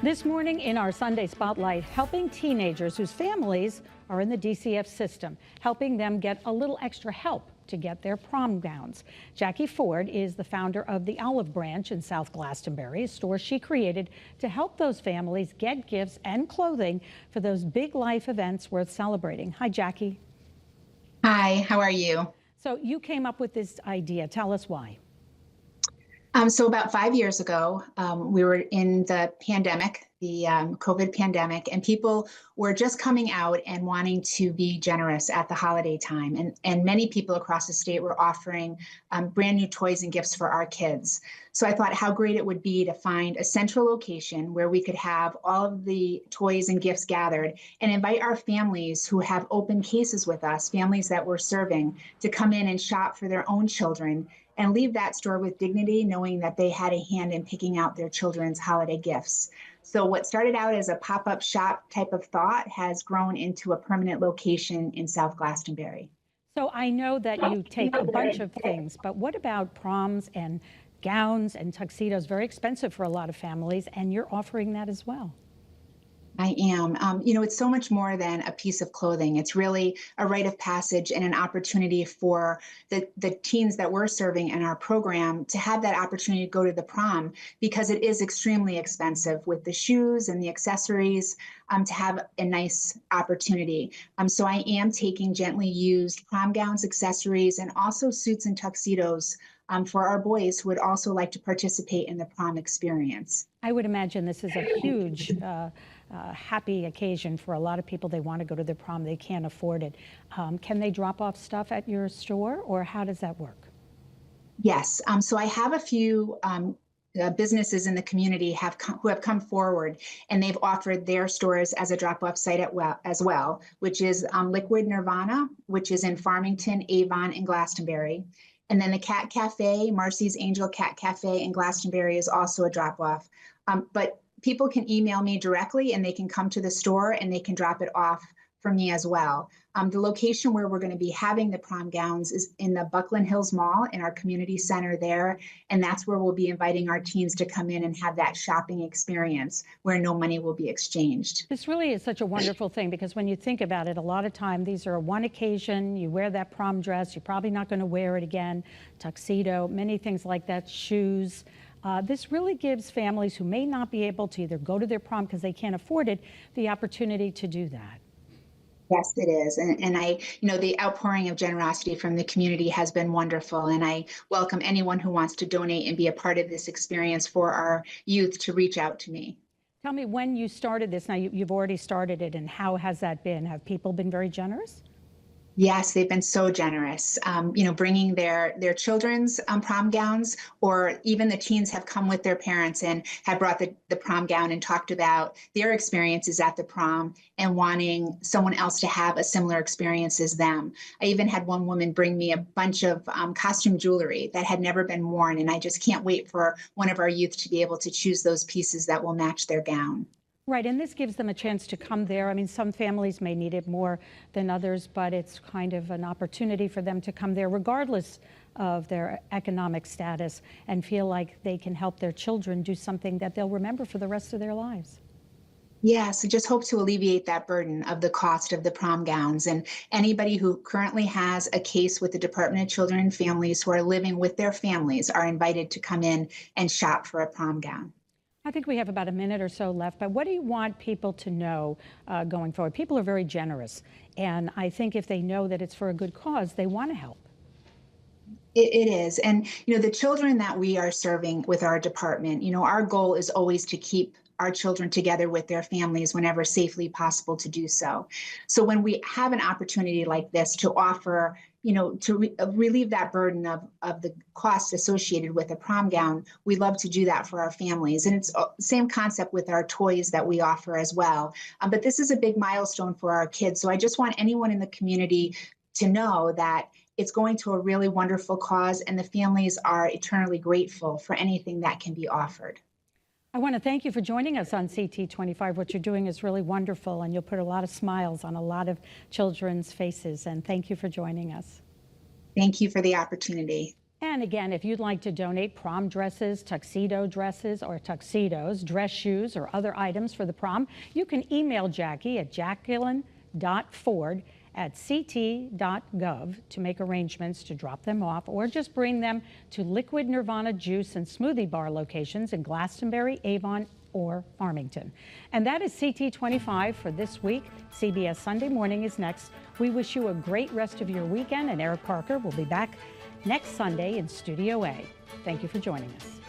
This morning in our Sunday Spotlight, helping teenagers whose families are in the DCF system, helping them get a little extra help to get their prom gowns. Jackie Ford is the founder of the Olive Branch in South Glastonbury, a store she created to help those families get gifts and clothing for those big life events worth celebrating. Hi, Jackie. Hi, how are you? So you came up with this idea. Tell us why. So about 5 years ago, we were in the pandemic, the COVID pandemic, and people were just coming out and wanting to be generous at the holiday time. And many people across the state were offering brand new toys and gifts for our kids. So I thought how great it would be to find a central location where we could have all of the toys and gifts gathered and invite our families who have open cases with us, families that we're serving, to come in and shop for their own children and leave that store with dignity, knowing that they had a hand in picking out their children's holiday gifts. So what started out as a pop-up shop type of thought has grown into a permanent location in South Glastonbury. So I know that you take a bunch of things, but what about proms and gowns and tuxedos? Very expensive for a lot of families, and you're offering that as well. I am. It's so much more than a piece of clothing. It's really a rite of passage and an opportunity for the teens that we're serving in our program to have that opportunity to go to the prom, because it is extremely expensive with the shoes and the accessories, to have a nice opportunity. So I am taking gently used prom gowns, accessories, and also suits and tuxedos for our boys who would also like to participate in the prom experience. I would imagine this is a huge happy occasion for a lot of people. They want to go to the prom, they can't afford it. Can they drop off stuff at your store, or how does that work? Yes, so I have a few businesses in the community who have come forward, and they've offered their stores as a drop-off site as well, which is Liquid Nirvana, which is in Farmington, Avon, and Glastonbury. And then the Cat Cafe, Marcy's Angel Cat Cafe in Glastonbury, is also a drop-off. But people can email me directly, and they can come to the store and they can drop it off for me as well. The location where we're going to be having the prom gowns is in the Buckland Hills Mall in our community center there. And that's where we'll be inviting our teens to come in and have that shopping experience where no money will be exchanged. This really is such a wonderful thing, because when you think about it, a lot of time these are a one occasion. You wear that prom dress, you're probably not going to wear it again. Tuxedo, many things like that, shoes. This really gives families who may not be able to either go to their prom because they can't afford it, the opportunity to do that. Yes, it is. And the outpouring of generosity from the community has been wonderful. And I welcome anyone who wants to donate and be a part of this experience for our youth to reach out to me. Tell me when you started this. Now, you've already started it, and how has that been? Have people been very generous? Yes, they've been so generous, bringing their children's prom gowns, or even the teens have come with their parents and have brought the prom gown and talked about their experiences at the prom and wanting someone else to have a similar experience as them. I even had one woman bring me a bunch of costume jewelry that had never been worn, and I just can't wait for one of our youth to be able to choose those pieces that will match their gown. Right, and this gives them a chance to come there. I mean, some families may need it more than others, but it's kind of an opportunity for them to come there regardless of their economic status and feel like they can help their children do something that they'll remember for the rest of their lives. Yes, I just hope to alleviate that burden of the cost of the prom gowns. And anybody who currently has a case with the Department of Children and Families who are living with their families are invited to come in and shop for a prom gown. I think we have about a minute or so left, but what do you want people to know going forward? People are very generous, and I think if they know that it's for a good cause, they want to help. It is. And, the children that we are serving with our department, our goal is always to keep our children together with their families whenever safely possible to do so. So when we have an opportunity like this to offer, to relieve that burden of the cost associated with a prom gown, we love to do that for our families. And it's the same concept with our toys that we offer as well. But this is a big milestone for our kids. So I just want anyone in the community to know that it's going to a really wonderful cause, and the families are eternally grateful for anything that can be offered. I want to thank you for joining us on CT25. What you're doing is really wonderful, and you'll put a lot of smiles on a lot of children's faces. And thank you for joining us. Thank you for the opportunity. And again, if you'd like to donate prom dresses, tuxedo dresses, or tuxedos, dress shoes, or other items for the prom, you can email Jackie at jacqueline.ford@ct.gov to make arrangements to drop them off, or just bring them to Liquid Nirvana Juice and Smoothie Bar locations in Glastonbury, Avon, or Farmington. And that is CT 25 for this week. CBS Sunday Morning is next. We wish you a great rest of your weekend, and Eric Parker will be back next Sunday in Studio A. Thank you for joining us.